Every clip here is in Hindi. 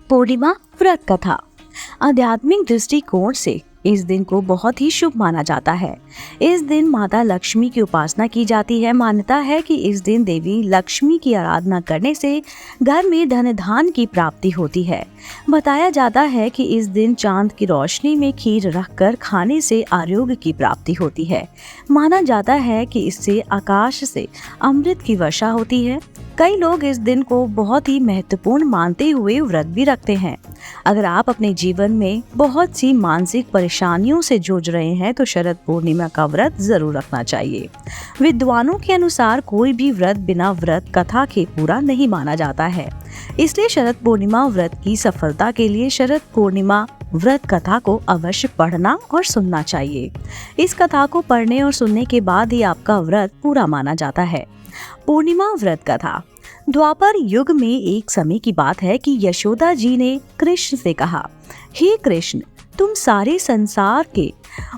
पूर्णिमा व्रत कथा। आध्यात्मिक दृष्टिकोण से इस दिन को बहुत ही शुभ माना जाता है। इस दिन माता लक्ष्मी की उपासना की जाती है। मान्यता है कि इस दिन देवी लक्ष्मी की आराधना करने से घर में धन धान की प्राप्ति होती है। बताया जाता है कि इस दिन चांद की रोशनी में खीर रखकर खाने से आरोग्य की प्राप्ति होती है। माना जाता है कि इससे आकाश से अमृत की वर्षा होती है। कई लोग इस दिन को बहुत ही महत्वपूर्ण मानते हुए व्रत भी रखते हैं। अगर आप अपने जीवन में बहुत सी मानसिक परेशानियों से जूझ रहे हैं तो शरद पूर्णिमा का व्रत जरूर रखना चाहिए। विद्वानों के अनुसार कोई भी व्रत बिना व्रत कथा के पूरा नहीं माना जाता है। इसलिए शरद पूर्णिमा व्रत की सफलता के लिए शरद पूर्णिमा व्रत कथा को अवश्य पढ़ना और सुनना चाहिए। इस कथा को पढ़ने और सुनने के बाद ही आपका व्रत पूरा माना जाता है। पूर्णिमा व्रत कथा। द्वापर युग में एक समय की बात है कि यशोदा जी ने कृष्ण से कहा, हे कृष्ण, तुम सारे संसार के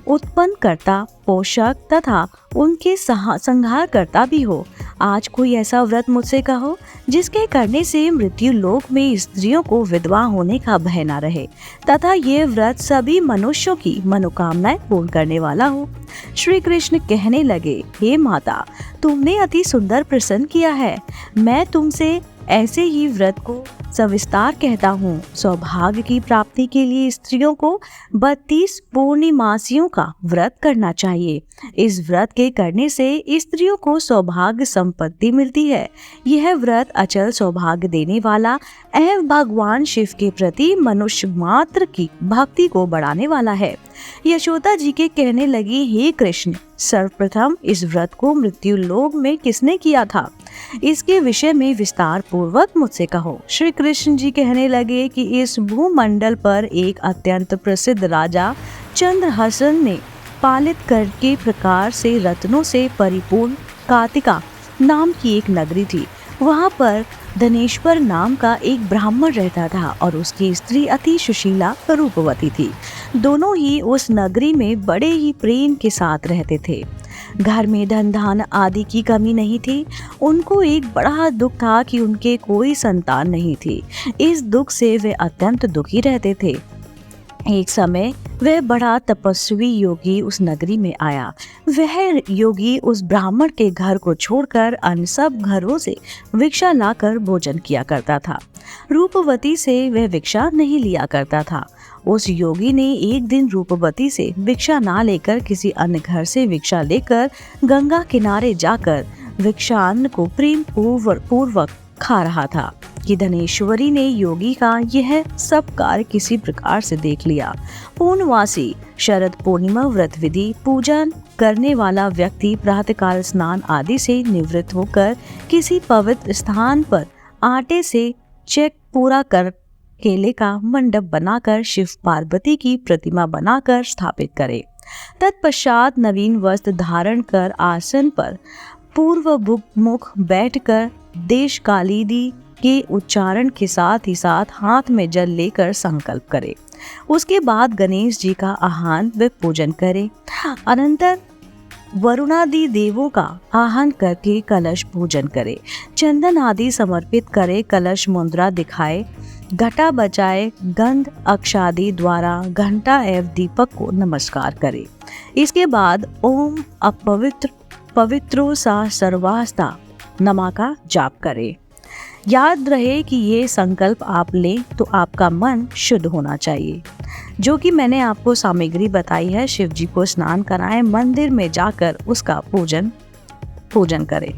उत्पन्न करता, पोषक तथा उनके संहार करता भी हो। आज कोई ऐसा व्रत मुझसे कहो जिसके करने से मृत्यु लोक में स्त्रियों को विधवा होने का भय न रहे तथा ये व्रत सभी मनुष्यों की मनोकामनाएं पूर्ण करने वाला हो। श्री कृष्ण कहने लगे, हे माता, तुमने अति सुंदर प्रश्न किया है। मैं तुमसे ऐसे ही व्रत को सविस्तार कहता हूँ। सौभाग्य की प्राप्ति के लिए स्त्रियों को 32 पूर्णिमासियों का व्रत करना चाहिए। इस व्रत के करने से स्त्रियों को सौभाग्य संपत्ति मिलती है। यह व्रत अचल सौभाग्य देने वाला एवं भगवान शिव के प्रति मनुष्य मात्र की भक्ति को बढ़ाने वाला है। यशोदा जी के कहने लगी, हे कृष्ण, सर्वप्रथम इस व्रत को मृत्यु लोक में किसने किया था? इसके विषय में विस्तार पूर्वक मुझसे कहो। श्री कृष्ण जी कहने लगे कि इस भूमंडल पर एक अत्यंत प्रसिद्ध राजा चंद्रहसन ने पालित करके प्रकार से रत्नों से परिपूर्ण कार्तिका नाम की एक नगरी थी। वहाँ पर धनेश्वर नाम का एक ब्राह्मण रहता था और उसकी स्त्री अति सुशीला रूपवती थी। दोनों ही उस नगरी में बड़े ही प्रेम के साथ रहते थे। घर में धन धान आदि की कमी नहीं थी। उनको एक बड़ा दुख था कि उनके कोई संतान नहीं थी। इस दुख से वे अत्यंत दुखी रहते थे। एक समय वह बड़ा तपस्वी योगी उस नगरी में आया। वह योगी उस ब्राह्मण के घर को छोड़कर अन्य सब घरों से भिक्षा लाकर भोजन किया करता था। रूपवती से वह भिक्षा नहीं लिया करता था। उस योगी ने एक दिन रूपवती से भिक्षा ना लेकर किसी अन्य घर से भिक्षा लेकर गंगा किनारे जाकर भिक्षान्न को प्रेम पूर्वक खा रहा था कि धनेश्वरी ने योगी का यह सब कार्य किसी प्रकार से देख लिया। पूर्णवासी शरद पूर्णिमा व्रत विधि पूजन करने वाला व्यक्ति प्रातःकाल स्नान आदि से निवृत्त होकर किसी पवित्र स्थान पर आटे से चेक पूरा कर केले का मंडप बनाकर शिव पार्वती की प्रतिमा बनाकर स्थापित करे। तत्पश्चात नवीन वस्त्र धारण कर आसन पर पूर्व मुख बैठकर देश कालीदी के उच्चारण के साथ ही साथ हाथ में जल लेकर संकल्प करे। उसके बाद गणेश जी का आह्वान व पूजन करे। अनंतर वरुणादि देवों का आह्वान करके कलश पूजन करे। चंदन आदि समर्पित करे। कलश मुद्रा दिखाए, घटा बजाए, गंध अक्षादि द्वारा घंटा एवं दीपक को नमस्कार करे। इसके बाद ओम पवित्रो सा सर्वास्ता नमा का जाप करे। याद रहे कि ये संकल्प आप लें तो आपका मन शुद्ध होना चाहिए। जो कि मैंने आपको सामग्री बताई है, शिव जी को स्नान कराएं, मंदिर में जाकर उसका पूजन करें।